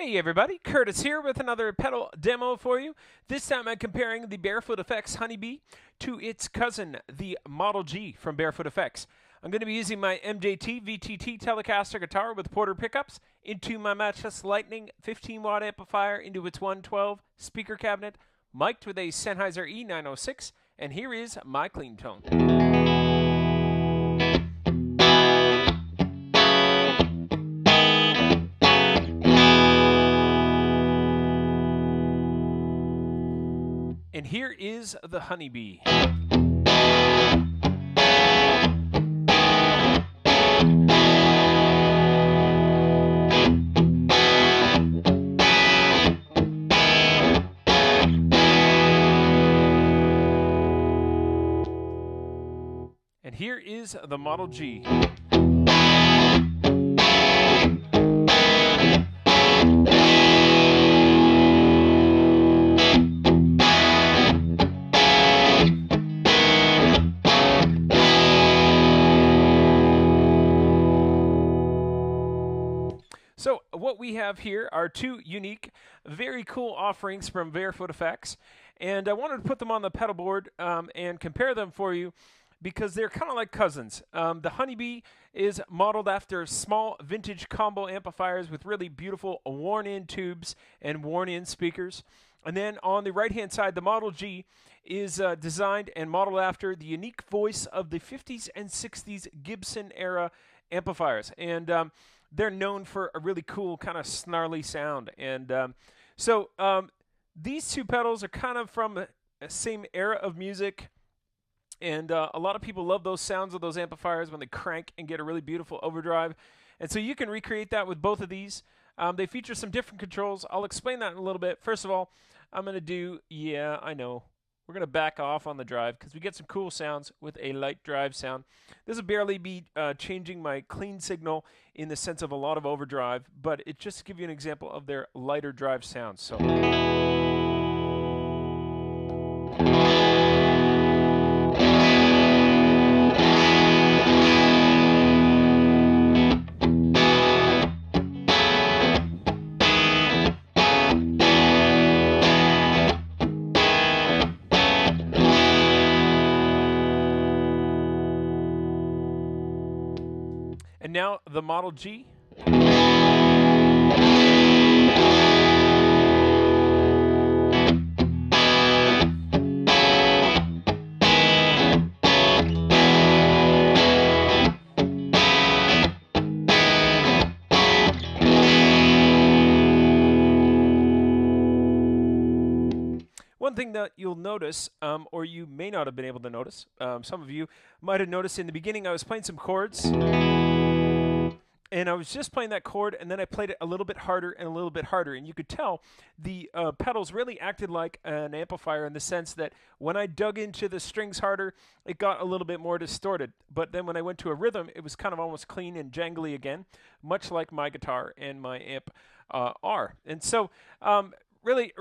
Hey everybody, Curtis here with another pedal demo for you. This time I'm comparing the Bearfoot FX Honeybee to its cousin, the Model G from Bearfoot FX. I'm going to be using my MJT VTT Telecaster guitar with Porter pickups into my matchless Lightning 15-watt amplifier into its 112 speaker cabinet, mic'd with a Sennheiser E906, and here is my clean tone. And here is the Honeybee. And here is the Model G. So what we have here are two unique, very cool offerings from Bearfoot FX, and I wanted to put them on the pedal board and compare them for you because they're kind of like cousins. The Honeybee is modeled after small vintage combo amplifiers with really beautiful worn-in tubes and worn-in speakers. And then on the right-hand side, the Model G is designed and modeled after the unique voice of the 50s and 60s Gibson era amplifiers. And they're known for a really cool kind of snarly sound. And so these two pedals are kind of from the same era of music. And a lot of people love those sounds of those amplifiers when they crank and get a really beautiful overdrive. And so you can recreate that with both of these. They feature some different controls. I'll explain that in a little bit. First of all, I'm going to do, yeah, I know. We're going to back off on the drive because we get some cool sounds with a light drive sound. This will barely be changing my clean signal in the sense of a lot of overdrive, but it just to give you an example of their lighter drive sounds. So. And now the Model G. One thing that you'll notice, or you may not have been able to notice, some of you might have noticed in the beginning I was playing some chords. And I was just playing that chord, and then I played it a little bit harder and a little bit harder. And you could tell the pedals really acted like an amplifier in the sense that when I dug into the strings harder, it got a little bit more distorted. But then when I went to a rhythm, it was kind of almost clean and jangly again, much like my guitar and my amp are. And so really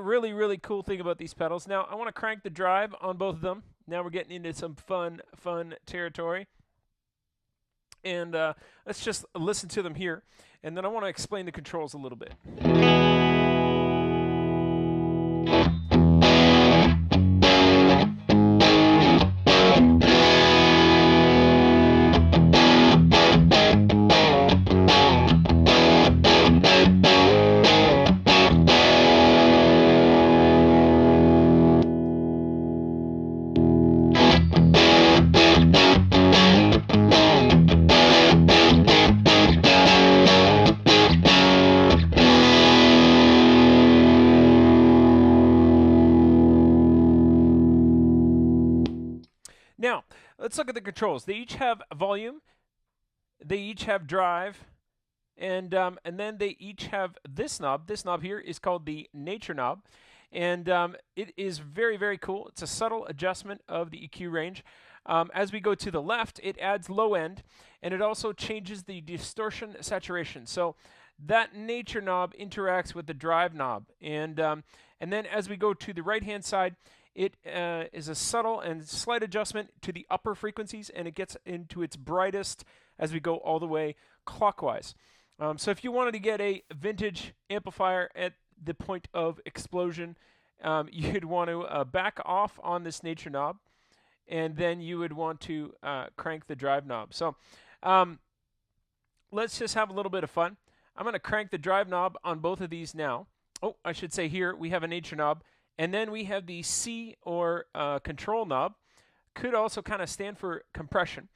cool thing about these pedals. Now, I want to crank the drive on both of them. Now we're getting into some fun territory. And let's just listen to them here. And then I want to explain the controls a little bit. Now, let's look at the controls. They each have volume, they each have drive, and then they each have this knob. This knob here is called the Nature knob, and it is very cool. It's a subtle adjustment of the EQ range. As we go to the left, it adds low end, and it also changes the distortion saturation. So that Nature knob interacts with the drive knob, and then as we go to the right-hand side, it is a subtle and slight adjustment to the upper frequencies, and it gets into its brightest as we go all the way clockwise. So if you wanted to get a vintage amplifier at the point of explosion, you'd want to back off on this nature knob, and then you would want to crank the drive knob. So let's just have a little bit of fun. I'm going to crank the drive knob on both of these now. Oh, I should say here we have a nature knob, and then we have the C or control knob. Could also kind of stand for compression.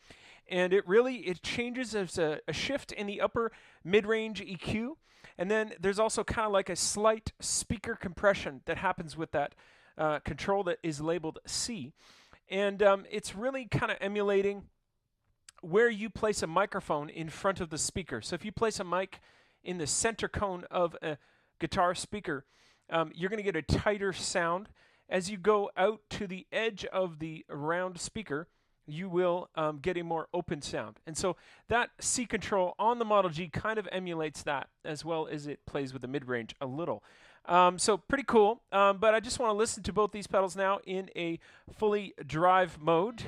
And it changes as a shift in the upper mid-range EQ. And then there's also kind of like a slight speaker compression that happens with that control that is labeled C. And it's really kind of emulating where you place a microphone in front of the speaker. So if you place a mic in the center cone of a guitar speaker, you're going to get a tighter sound. As you go out to the edge of the round speaker, you will get a more open sound. And so that C control on the Model G kind of emulates that, as well as it plays with the mid-range a little. So pretty cool, but I just want to listen to both these pedals now in a fully drive mode.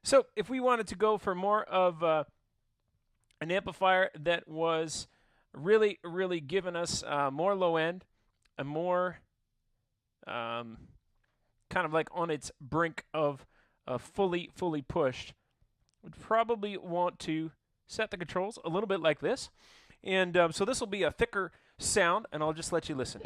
So if we wanted to go for more of an amplifier that was really giving us more low end, and more kind of like on its brink of fully pushed, would probably want to set the controls a little bit like this. And so this will be a thicker sound, and I'll just let you listen.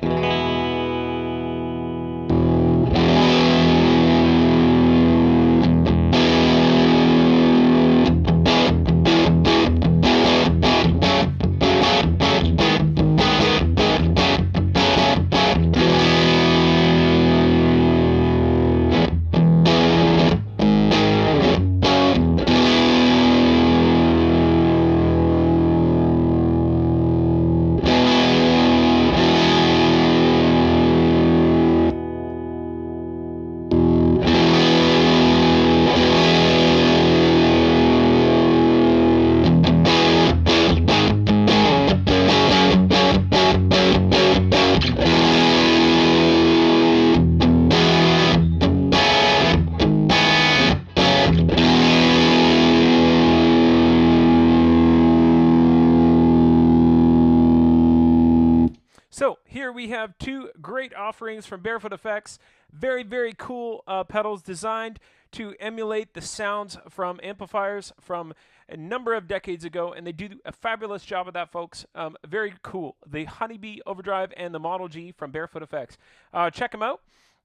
So here we have two great offerings from Bearfoot FX. Very cool pedals designed to emulate the sounds from amplifiers from a number of decades ago, and they do a fabulous job of that, folks. Very cool. The Honeybee Overdrive and the Model G from Bearfoot FX. Check them out.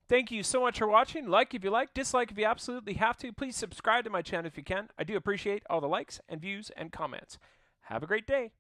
Thank you so much for watching. Like if you like, dislike if you absolutely have to. Please subscribe to my channel if you can. I do appreciate all the likes and views and comments. Have a great day.